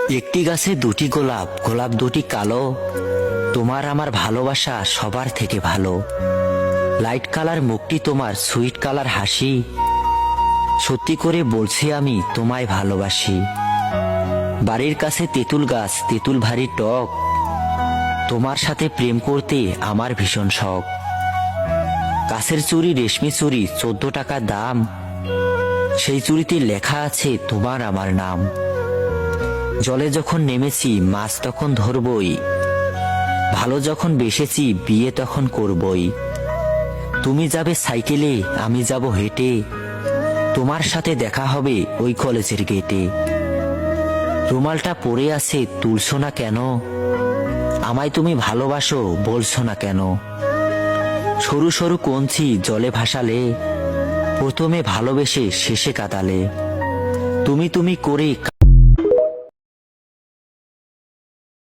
একটি গাছে দুটি গোলাপ, গোলাপ দুটি কালো, তোমার আমার ভালোবাসা সবার থেকে ভালো। লাইট কালার মুখটি তোমার, সুইট কালার হাসি, সত্যি করে বলছি আমি তোমায় ভালোবাসি। বাড়ির কাছে তেঁতুল গাছ, তেঁতুল ভারী টক, তোমার সাথে প্রেম করতে আমার ভীষণ শখ। কাছের চুড়ি রেশমি চুড়ি, 14 টাকা দাম, সেই চুড়িতে লেখা আছে তোমার আমার নাম। জলে যখন নেমেছি মাছ তখন ধরবই, ভালো যখন বেসেছি বিয়ে তখন করবই। তুমি যাবে সাইকেলে, আমি যাব হেঁটে, তোমার সাথে দেখা হবে ওই কলেজের গেটে। রুমালটা পড়ে আছে তুলছো না কেন, আমায় তুমি ভালোবাসো বলছো না কেন। সরু সরু কঞ্চি জলে ভাসালে, প্রথমে ভালোবেসে শেষে কাঁদালে। তুমি তুমি করে